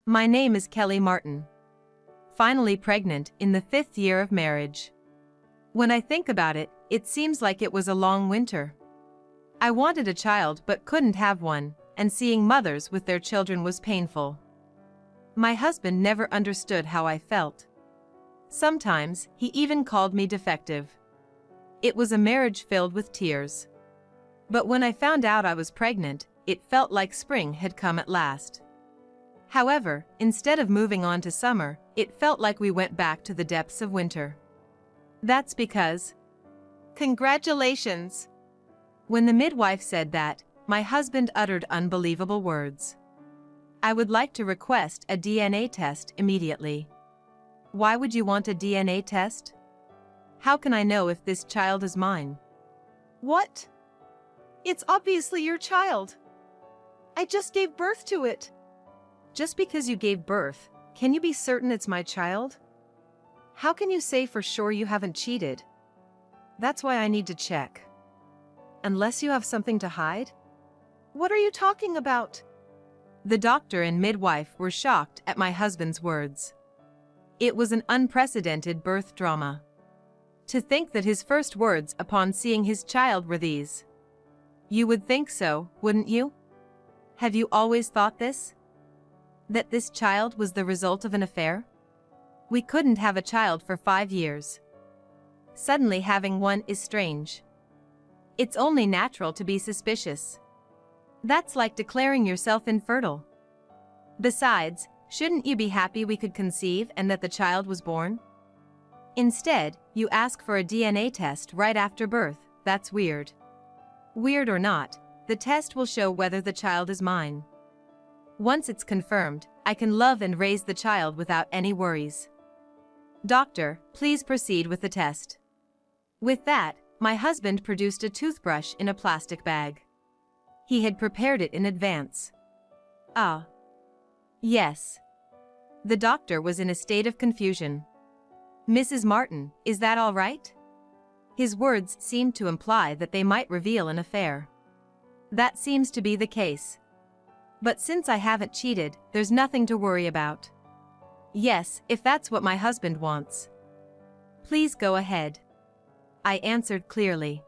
My name is Kelly Martin. Finally pregnant in the 5th year of marriage. When I think about it, it seems like it was a long winter. I wanted a child but couldn't have one, and seeing mothers with their children was painful. My husband never understood how I felt. Sometimes, he even called me defective. It was a marriage filled with tears. But when I found out I was pregnant, it felt like spring had come at last. However, instead of moving on to summer, it felt like we went back to the depths of winter. That's because... Congratulations! When the midwife said that, my husband uttered unbelievable words. I would like to request a DNA test immediately. Why would you want a DNA test? How can I know if this child is mine? What? It's obviously your child. I just gave birth to it. Just because you gave birth, can you be certain it's my child? How can you say for sure you haven't cheated? That's why I need to check. Unless you have something to hide? What are you talking about? The doctor and midwife were shocked at my husband's words. It was an unprecedented birth drama. To think that his first words upon seeing his child were these. You would think so, wouldn't you? Have you always thought this? That this child was the result of an affair? We couldn't have a child for 5 years. Suddenly having one is strange. It's only natural to be suspicious. That's like declaring yourself infertile. Besides, shouldn't you be happy we could conceive and that the child was born? Instead, you ask for a DNA test right after birth. That's weird. Weird or not, the test will show whether the child is mine. Once it's confirmed, I can love and raise the child without any worries. Doctor, please proceed with the test. With that, my husband produced a toothbrush in a plastic bag. He had prepared it in advance. Ah. Yes. The doctor was in a state of confusion. Mrs. Martin, is that all right? His words seemed to imply that they might reveal an affair. That seems to be the case. But since I haven't cheated, there's nothing to worry about. Yes, if that's what my husband wants. Please go ahead. I answered clearly.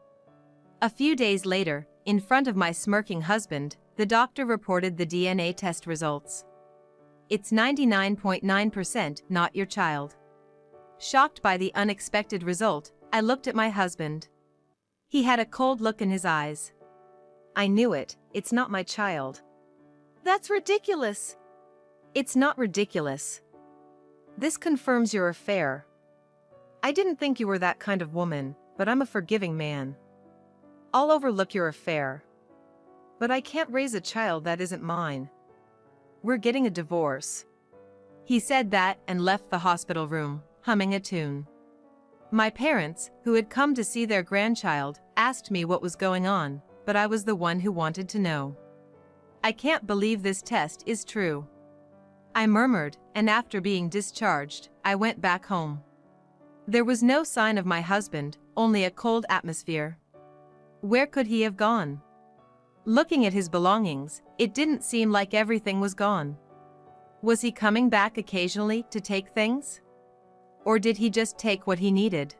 A few days later, in front of my smirking husband, the doctor reported the DNA test results. It's 99.9% not your child. Shocked by the unexpected result, I looked at my husband. He had a cold look in his eyes. I knew it, it's not my child. That's ridiculous. It's not ridiculous. This confirms your affair. I didn't think you were that kind of woman, but I'm a forgiving man. I'll overlook your affair. But I can't raise a child that isn't mine. We're getting a divorce. He said that and left the hospital room, humming a tune. My parents, who had come to see their grandchild, asked me what was going on, but I was the one who wanted to know. I can't believe this test is true. I murmured, and after being discharged, I went back home. There was no sign of my husband, only a cold atmosphere. Where could he have gone? Looking at his belongings, it didn't seem like everything was gone. Was he coming back occasionally to take things? Or did he just take what he needed?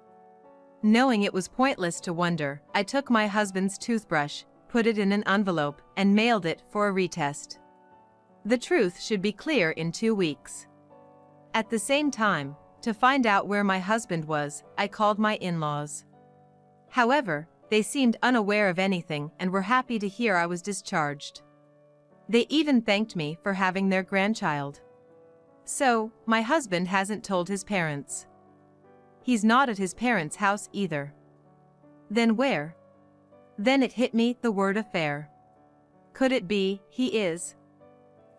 Knowing it was pointless to wonder, I took my husband's toothbrush, put it in an envelope, and mailed it for a retest. The truth should be clear in 2 weeks. At the same time, to find out where my husband was, I called my in-laws. However, they seemed unaware of anything and were happy to hear I was discharged. They even thanked me for having their grandchild. So, my husband hasn't told his parents. He's not at his parents' house either. Then where? Then it hit me, the word affair. Could it be, he is?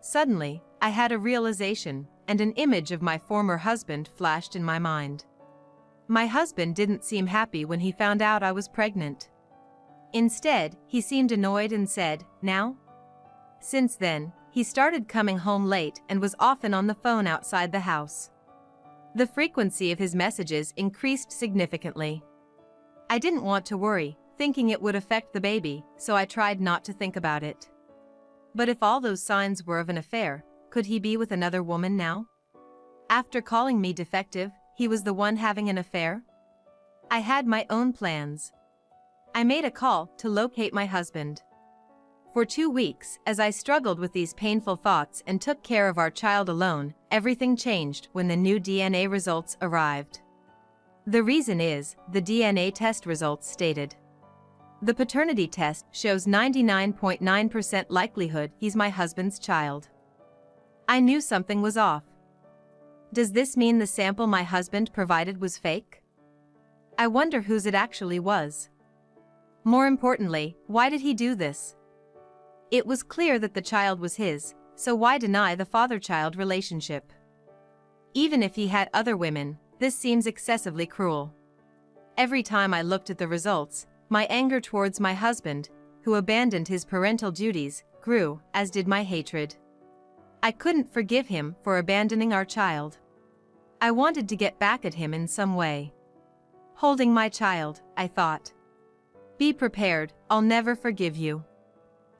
Suddenly, I had a realization, and an image of my former husband flashed in my mind. My husband didn't seem happy when he found out I was pregnant. Instead, he seemed annoyed and said, "Now?" Since then, he started coming home late and was often on the phone outside the house. The frequency of his messages increased significantly. I didn't want to worry, thinking it would affect the baby, so I tried not to think about it. But if all those signs were of an affair, Could he be with another woman now? After calling me defective, he was the one having an affair? I had my own plans. I made a call to locate my husband. For 2 weeks, as I struggled with these painful thoughts and took care of our child alone, everything changed when the new DNA results arrived. The reason is, the DNA test results stated. The paternity test shows 99.9% likelihood he's my husband's child. I knew something was off. Does this mean the sample my husband provided was fake? I wonder whose it actually was. More importantly, why did he do this? It was clear that the child was his, so why deny the father-child relationship? Even if he had other women, this seems excessively cruel. Every time I looked at the results, my anger towards my husband, who abandoned his parental duties, grew, as did my hatred. I couldn't forgive him for abandoning our child. I wanted to get back at him in some way. Holding my child, I thought. Be prepared, I'll never forgive you.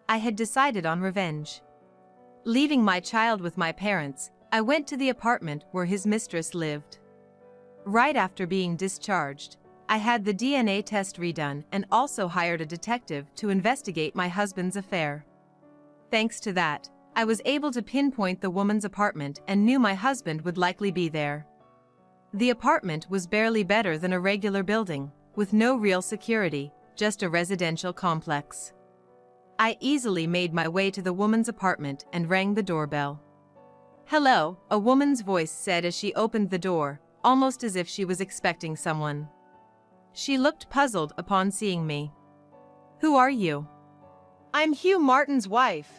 I had decided on revenge. Leaving my child with my parents, I went to the apartment where his mistress lived. Right after being discharged, I had the DNA test redone and also hired a detective to investigate my husband's affair. Thanks to that, I was able to pinpoint the woman's apartment and knew my husband would likely be there. The apartment was barely better than a regular building, with no real security, just a residential complex. I easily made my way to the woman's apartment and rang the doorbell. "Hello," a woman's voice said as she opened the door, almost as if she was expecting someone. She looked puzzled upon seeing me. "Who are you?" I'm Hugh Martin's wife.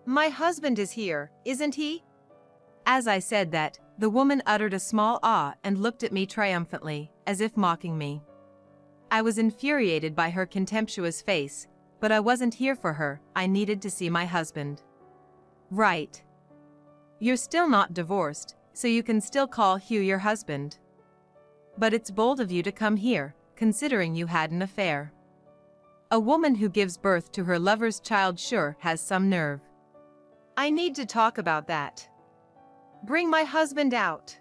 My husband is here, isn't he? As I said that, the woman uttered a small ah and looked at me triumphantly, as if mocking me. I was infuriated by her contemptuous face, but I wasn't here for her, I needed to see my husband. "Right. You're still not divorced, so you can still call Hugh your husband. But it's bold of you to come here, considering you had an affair. A woman who gives birth to her lover's child sure has some nerve." I need to talk about that. Bring my husband out.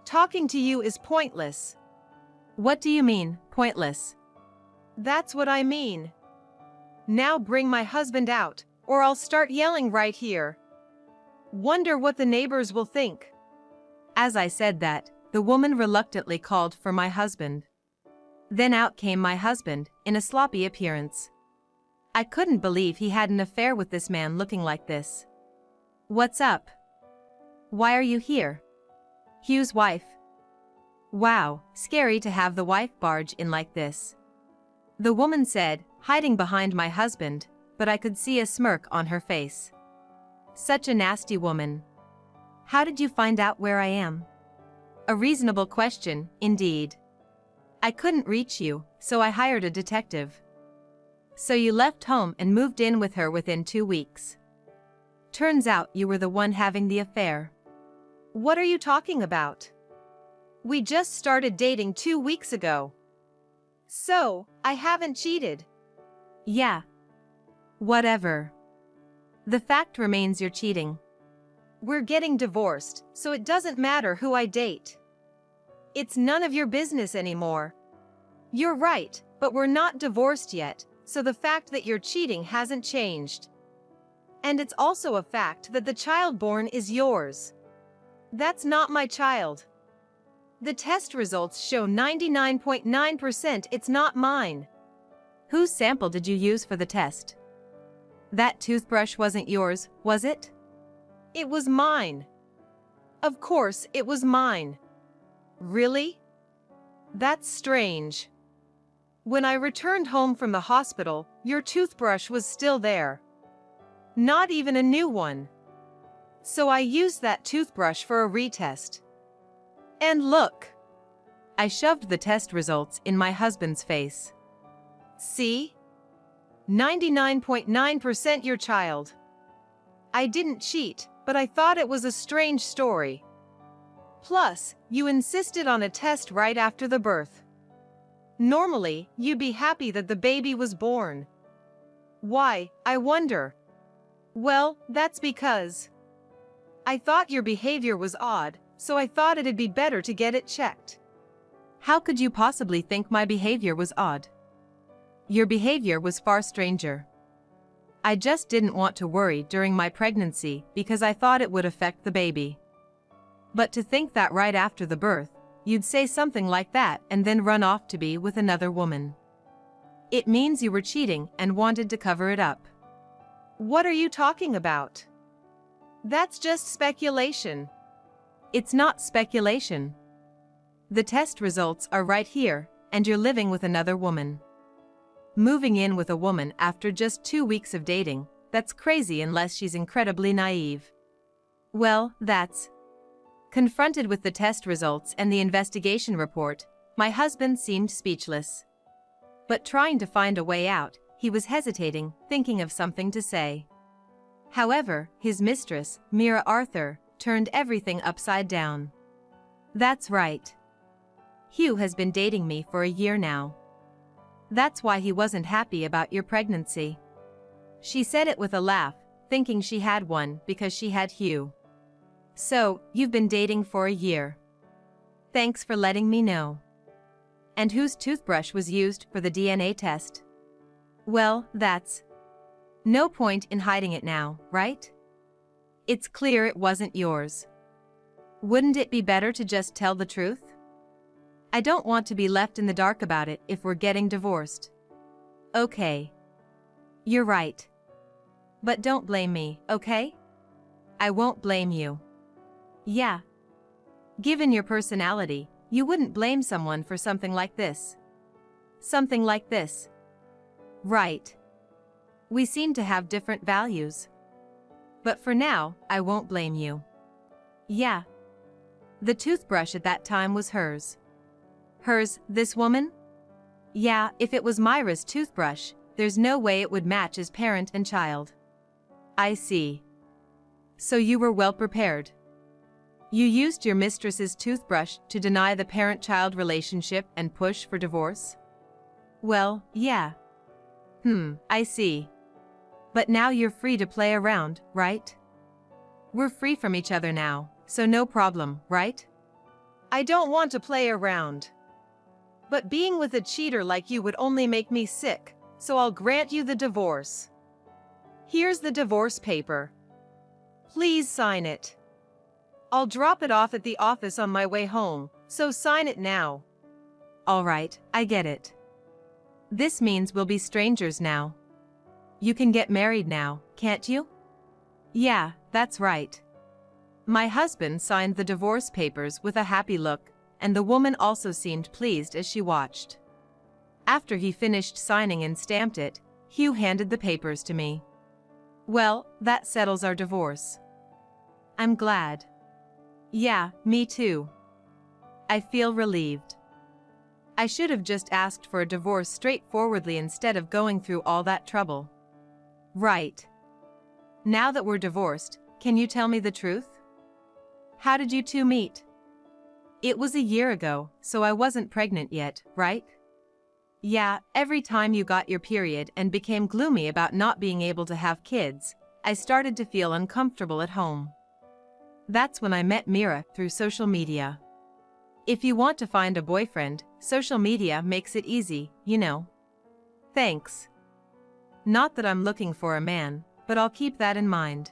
Talking to you is pointless. What do you mean, pointless? That's what I mean. Now bring my husband out, or I'll start yelling right here. Wonder what the neighbors will think. As I said that, the woman reluctantly called for my husband. Then out came my husband, in a sloppy appearance. I couldn't believe he had an affair with this man looking like this. "What's up? Why are you here?" "Hugh's wife." Wow, scary to have the wife barge in like this. The woman said, hiding behind my husband, but I could see a smirk on her face. Such a nasty woman. "How did you find out where I am?" A reasonable question, indeed. "I couldn't reach you, so I hired a detective." "So you left home and moved in with her within 2 weeks. Turns out you were the one having the affair." What are you talking about? We just started dating 2 weeks ago. So, I haven't cheated. Yeah. Whatever. The fact remains you're cheating. We're getting divorced, so it doesn't matter who I date. It's none of your business anymore. You're right, but we're not divorced yet, so the fact that you're cheating hasn't changed. And it's also a fact that the child born is yours. That's not my child. The test results show 99.9% it's not mine. Whose sample did you use for the test? That toothbrush wasn't yours, was it? It was mine. Of course, it was mine. Really? That's strange. When I returned home from the hospital, your toothbrush was still there. Not even a new one. So I used that toothbrush for a retest. And look. I shoved the test results in my husband's face. See? 99.9% your child. I didn't cheat, but I thought it was a strange story. Plus, you insisted on a test right after the birth. Normally, you'd be happy that the baby was born. Why, I wonder? Well, that's because I thought your behavior was odd, so I thought it'd be better to get it checked. How could you possibly think my behavior was odd? Your behavior was far stranger. I just didn't want to worry during my pregnancy because I thought it would affect the baby. But to think that right after the birth, you'd say something like that and then run off to be with another woman. It means you were cheating and wanted to cover it up. What are you talking about? That's just speculation. It's not speculation. The test results are right here, and you're living with another woman. Moving in with a woman after just 2 weeks of dating, that's crazy unless she's incredibly naive. Well, that's... Confronted with the test results and the investigation report, my husband seemed speechless. But trying to find a way out, he was hesitating, thinking of something to say. However, his mistress, Mira Arthur, turned everything upside down. That's right. Hugh has been dating me for a year now. That's why he wasn't happy about your pregnancy. She said it with a laugh, thinking she had one because she had Hugh. So, you've been dating for a year. Thanks for letting me know. And whose toothbrush was used for the DNA test? Well, that's... No point in hiding it now, right? It's clear it wasn't yours. Wouldn't it be better to just tell the truth? I don't want to be left in the dark about it if we're getting divorced. Okay. You're right. But don't blame me, okay? I won't blame you. Yeah. Given your personality, you wouldn't blame someone for something like this. Something like this. Right. We seem to have different values. But for now, I won't blame you. Yeah. The toothbrush at that time was hers. Hers, this woman? Yeah, if it was Myra's toothbrush, there's no way it would match as parent and child. I see. So you were well prepared. You used your mistress's toothbrush to deny the parent-child relationship and push for divorce? Well, yeah. I see. But now you're free to play around, right? We're free from each other now, so no problem, right? I don't want to play around. But being with a cheater like you would only make me sick, so I'll grant you the divorce. Here's the divorce paper. Please sign it. I'll drop it off at the office on my way home, so sign it now. All right, I get it. This means we'll be strangers now. You can get married now, can't you? Yeah, that's right. My husband signed the divorce papers with a happy look, and the woman also seemed pleased as she watched. After he finished signing and stamped it, Hugh handed the papers to me. Well, that settles our divorce. I'm glad. Yeah, me too. I feel relieved. I should have just asked for a divorce straightforwardly instead of going through all that trouble. Right. Now that we're divorced, can you tell me the truth? How did you two meet? It was a year ago, so I wasn't pregnant yet, right? Yeah, every time you got your period and became gloomy about not being able to have kids, I started to feel uncomfortable at home. That's when I met Mira through social media. If you want to find a boyfriend, social media makes it easy, you know. Thanks. Not that I'm looking for a man, but I'll keep that in mind.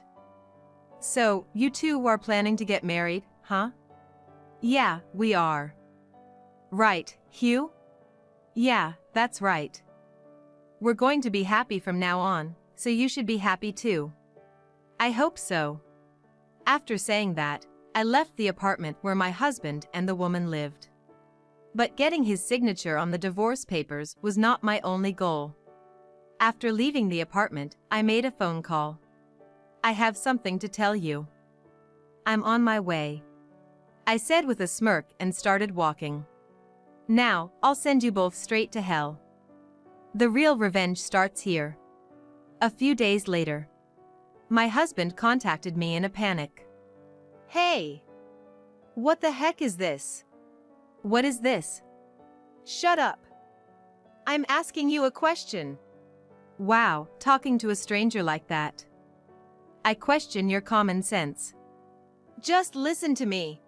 So, you two are planning to get married, huh? Yeah, we are. Right, Hugh? Yeah, that's right. We're going to be happy from now on, so you should be happy too. I hope so. After saying that, I left the apartment where my husband and the woman lived. But getting his signature on the divorce papers was not my only goal. After leaving the apartment, I made a phone call. I have something to tell you. I'm on my way. I said with a smirk and started walking. Now, I'll send you both straight to hell. The real revenge starts here. A few days later, my husband contacted me in a panic. Hey! What the heck is this? What is this? Shut up! I'm asking you a question. Wow, talking to a stranger like that. I question your common sense. Just listen to me.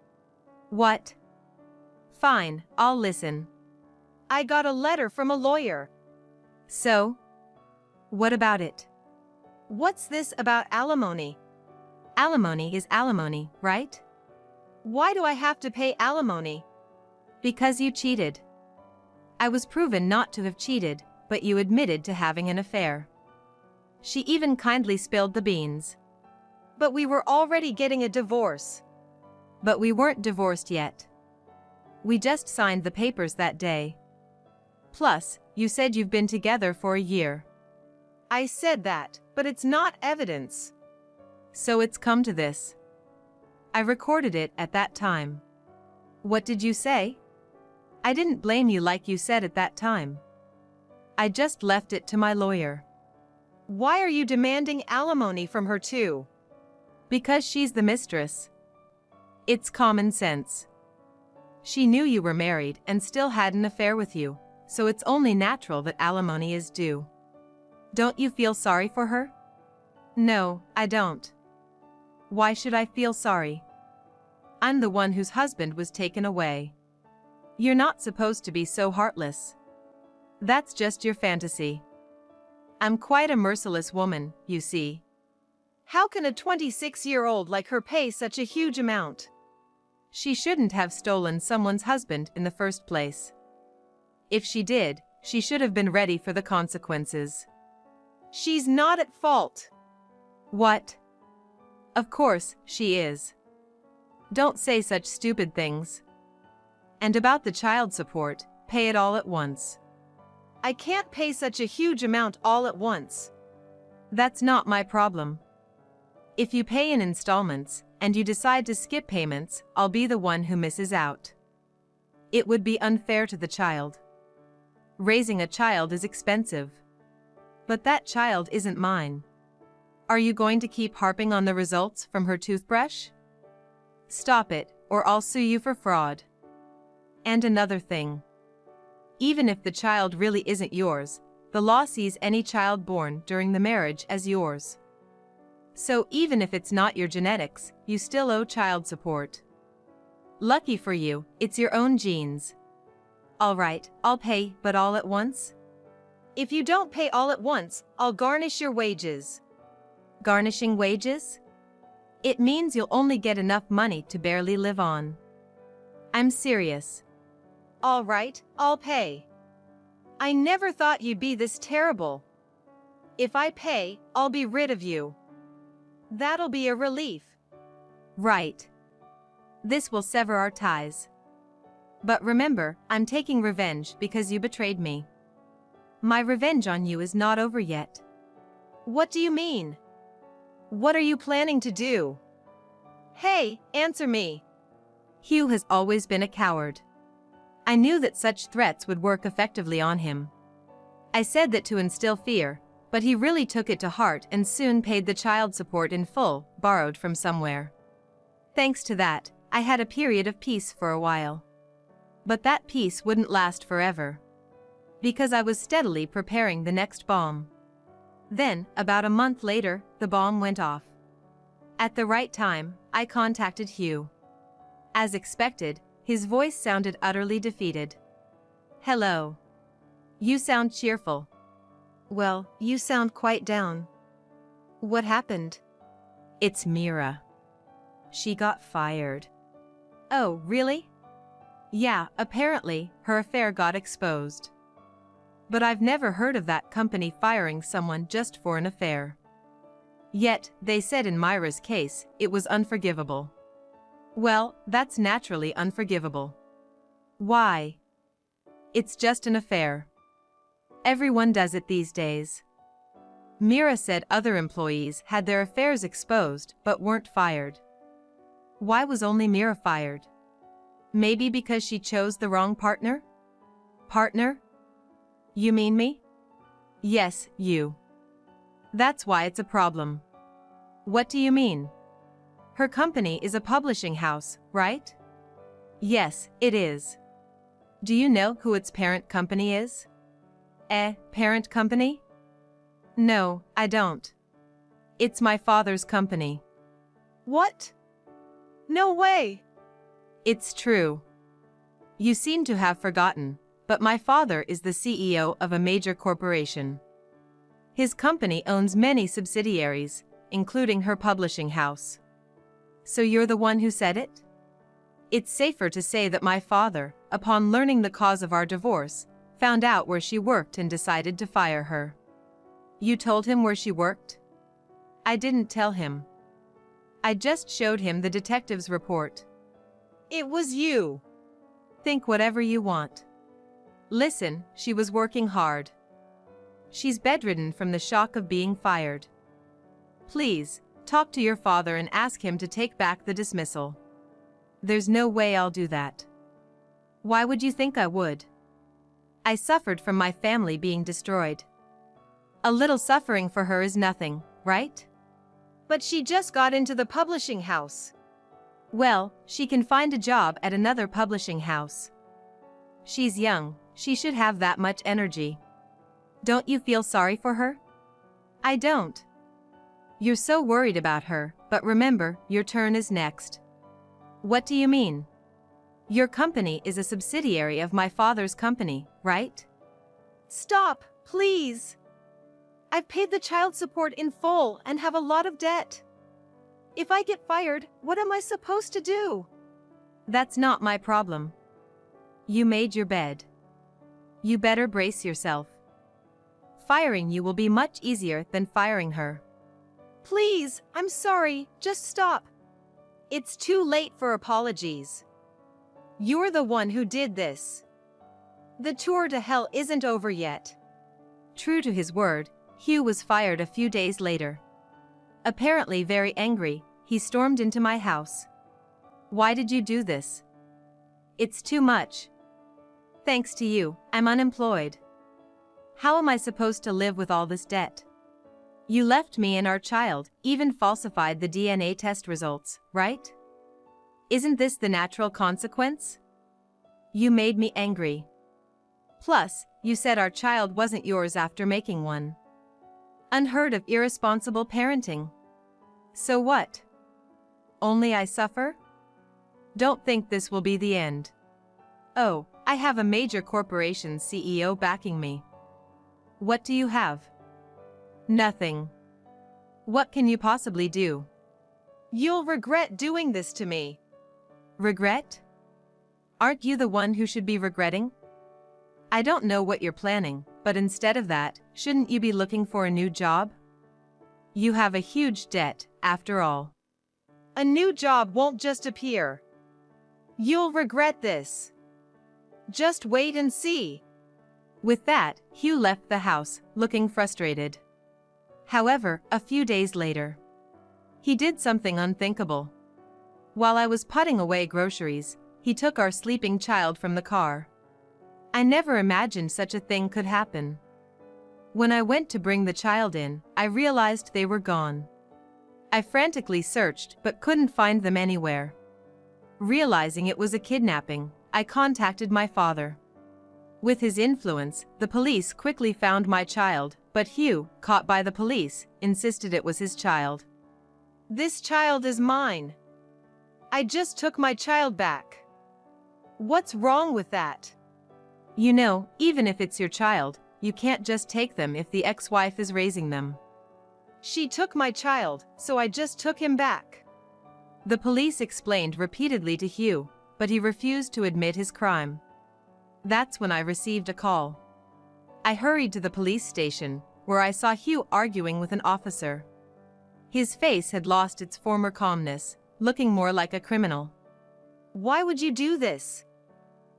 What? Fine, I'll listen. I got a letter from a lawyer. So? What about it? What's this about alimony? Alimony is alimony, right? Why do I have to pay alimony? Because you cheated. I was proven not to have cheated, but you admitted to having an affair. She even kindly spilled the beans. But we were already getting a divorce. But we weren't divorced yet. We just signed the papers that day. Plus, you said you've been together for a year. I said that, but it's not evidence. So it's come to this. I recorded it at that time. What did you say? I didn't blame you like you said at that time. I just left it to my lawyer. Why are you demanding alimony from her too? Because she's the mistress. It's common sense. She knew you were married and still had an affair with you, so it's only natural that alimony is due. Don't you feel sorry for her? No, I don't. Why should I feel sorry? I'm the one whose husband was taken away. You're not supposed to be so heartless. That's just your fantasy. I'm quite a merciless woman, you see. How can a 26-year-old like her pay such a huge amount? She shouldn't have stolen someone's husband in the first place. If she did, she should have been ready for the consequences. She's not at fault. What? Of course, she is. Don't say such stupid things. And about the child support, pay it all at once. I can't pay such a huge amount all at once. That's not my problem. If you pay in installments, and you decide to skip payments, I'll be the one who misses out. It would be unfair to the child. Raising a child is expensive. But that child isn't mine. Are you going to keep harping on the results from her toothbrush? Stop it, or I'll sue you for fraud. And another thing. Even if the child really isn't yours, the law sees any child born during the marriage as yours. So even if it's not your genetics, you still owe child support. Lucky for you, it's your own genes. All right, I'll pay, but all at once? If you don't pay all at once, I'll garnish your wages. Garnishing wages? It means you'll only get enough money to barely live on. I'm serious. All right, I'll pay. I never thought you'd be this terrible. If I pay, I'll be rid of you. That'll be a relief. Right. This will sever our ties. But remember, I'm taking revenge because you betrayed me. My revenge on you is not over yet. What do you mean? What are you planning to do? Hey, answer me. Hugh has always been a coward. I knew that such threats would work effectively on him. I said that to instill fear, but he really took it to heart and soon paid the child support in full, borrowed from somewhere. Thanks to that, I had a period of peace for a while. But that peace wouldn't last forever. Because I was steadily preparing the next bomb. Then, about a month later, the bomb went off. At the right time, I contacted Hugh. As expected, his voice sounded utterly defeated. Hello. You sound cheerful. Well, you sound quite down. What happened? It's Mira. She got fired. Oh, really? Yeah, apparently, her affair got exposed. But I've never heard of that company firing someone just for an affair. Yet, they said in Myra's case, it was unforgivable. Well, that's naturally unforgivable. Why? It's just an affair. Everyone does it these days. Mira said other employees had their affairs exposed but weren't fired. Why was only Mira fired? Maybe because she chose the wrong partner? Partner? You mean me? Yes, you. That's why it's a problem. What do you mean? Her company is a publishing house, right? Yes, it is. Do you know who its parent company is? Parent company? No, I don't. It's my father's company. What? No way! It's true. You seem to have forgotten, but my father is the CEO of a major corporation. His company owns many subsidiaries, including her publishing house. So you're the one who said it? It's safer to say that my father, upon learning the cause of our divorce, found out where she worked and decided to fire her. You told him where she worked? I didn't tell him. I just showed him the detective's report. It was you. Think whatever you want. Listen, she was working hard. She's bedridden from the shock of being fired. Please, talk to your father and ask him to take back the dismissal. There's no way I'll do that. Why would you think I would? I suffered from my family being destroyed. A little suffering for her is nothing, right? But she just got into the publishing house. Well, she can find a job at another publishing house. She's young, she should have that much energy. Don't you feel sorry for her? I don't. You're so worried about her, but remember, your turn is next. What do you mean? Your company is a subsidiary of my father's company, right? Stop, please. I've paid the child support in full and have a lot of debt. If I get fired, what am I supposed to do? That's not my problem. You made your bed. You better brace yourself. Firing you will be much easier than firing her. Please, I'm sorry, just stop. It's too late for apologies. You're the one who did this. The tour to hell isn't over yet. True to his word, Hugh was fired a few days later. Apparently very angry, he stormed into my house. Why did you do this? It's too much. Thanks to you, I'm unemployed. How am I supposed to live with all this debt? You left me and our child, even falsified the DNA test results, right? Isn't this the natural consequence? You made me angry. Plus, you said our child wasn't yours after making one. Unheard of irresponsible parenting. So what? Only I suffer? Don't think this will be the end. Oh, I have a major corporation's CEO backing me. What do you have? Nothing. What can you possibly do? You'll regret doing this to me. Regret? Aren't you the one who should be regretting? I don't know what you're planning, but instead of that, shouldn't you be looking for a new job? You have a huge debt, after all. A new job won't just appear. You'll regret this. Just wait and see. With that, Hugh left the house, looking frustrated. However, a few days later, he did something unthinkable. While I was putting away groceries, he took our sleeping child from the car. I never imagined such a thing could happen. When I went to bring the child in, I realized they were gone. I frantically searched but couldn't find them anywhere. Realizing it was a kidnapping, I contacted my father. With his influence, the police quickly found my child, but Hugh, caught by the police, insisted it was his child. This child is mine. I just took my child back. What's wrong with that? You know, even if it's your child, you can't just take them if the ex-wife is raising them. She took my child, so I just took him back. The police explained repeatedly to Hugh, but he refused to admit his crime. That's when I received a call. I hurried to the police station, where I saw Hugh arguing with an officer. His face had lost its former calmness, looking more like a criminal. Why would you do this?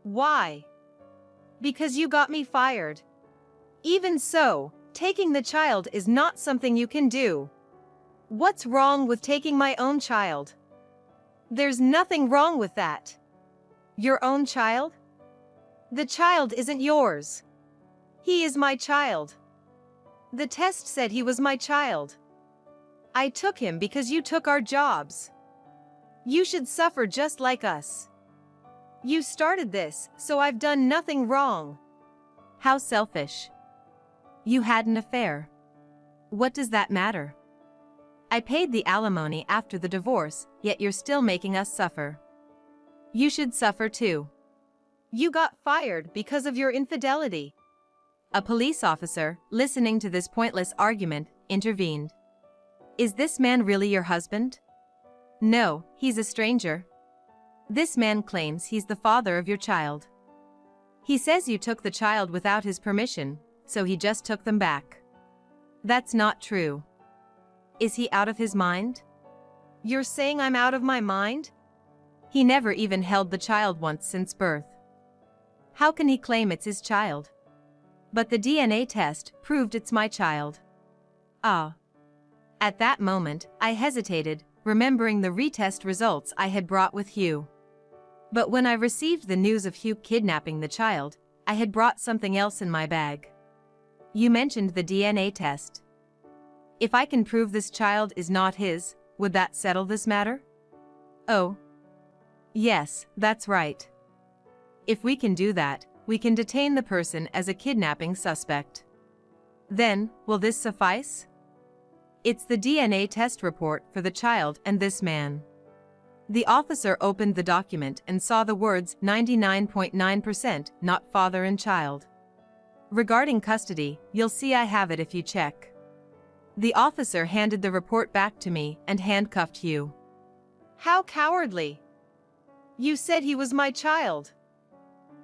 Why? Because you got me fired. Even so, taking the child is not something you can do. What's wrong with taking my own child? There's nothing wrong with that. Your own child? The child isn't yours. He is my child. The test said he was my child. I took him because you took our jobs. You should suffer just like us. You started this, so I've done nothing wrong. How selfish. You had an affair. What does that matter? I paid the alimony after the divorce, yet you're still making us suffer. You should suffer too. You got fired because of your infidelity. A police officer, listening to this pointless argument, intervened. Is this man really your husband? No, he's a stranger. This man claims he's the father of your child. He says you took the child without his permission, so he just took them back. That's not true. Is he out of his mind? You're saying I'm out of my mind? He never even held the child once since birth. How can he claim it's his child? But the DNA test proved it's my child. Ah. At that moment, I hesitated, remembering the retest results I had brought with Hugh. But when I received the news of Hugh kidnapping the child, I had brought something else in my bag. You mentioned the DNA test. If I can prove this child is not his, would that settle this matter? Oh. Yes, that's right. If we can do that, we can detain the person as a kidnapping suspect. Then, will this suffice? It's the DNA test report for the child and this man. The officer opened the document and saw the words 99.9% not father and child. Regarding custody, you'll see I have it if you check. The officer handed the report back to me and handcuffed Hugh. How cowardly! You said he was my child.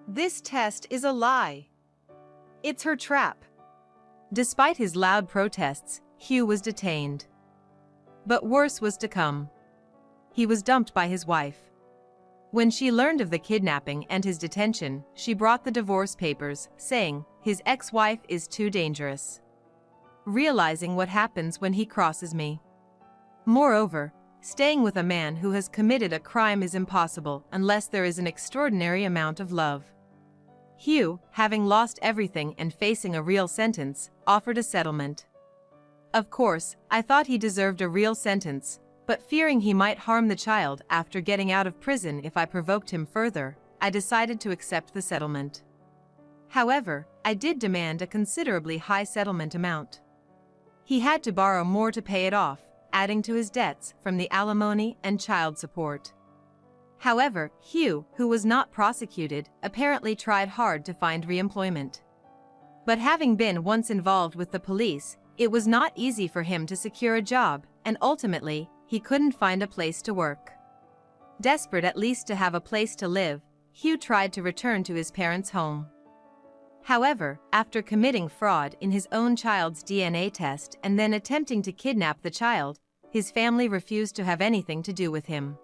This test is a lie. It's her trap. Despite his loud protests, Hugh was detained. But worse was to come. He was dumped by his wife. When she learned of the kidnapping and his detention, she brought the divorce papers, saying, his ex-wife is too dangerous. Realizing what happens when he crosses me. Moreover, staying with a man who has committed a crime is impossible unless there is an extraordinary amount of love. Hugh, having lost everything and facing a real sentence, offered a settlement. Of course, I thought he deserved a real sentence, but fearing he might harm the child after getting out of prison if I provoked him further, I decided to accept the settlement. However, I did demand a considerably high settlement amount. He had to borrow more to pay it off, adding to his debts from the alimony and child support. However, Hugh, who was not prosecuted, apparently tried hard to find re-employment. But having been once involved with the police, it was not easy for him to secure a job, and ultimately, he couldn't find a place to work. Desperate at least to have a place to live, Hugh tried to return to his parents' home. However, after committing fraud in his own child's DNA test and then attempting to kidnap the child, his family refused to have anything to do with him.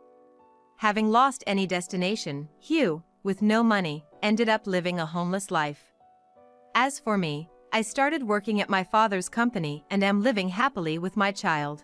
Having lost any destination, Hugh, with no money, ended up living a homeless life. As for me, I started working at my father's company and am living happily with my child.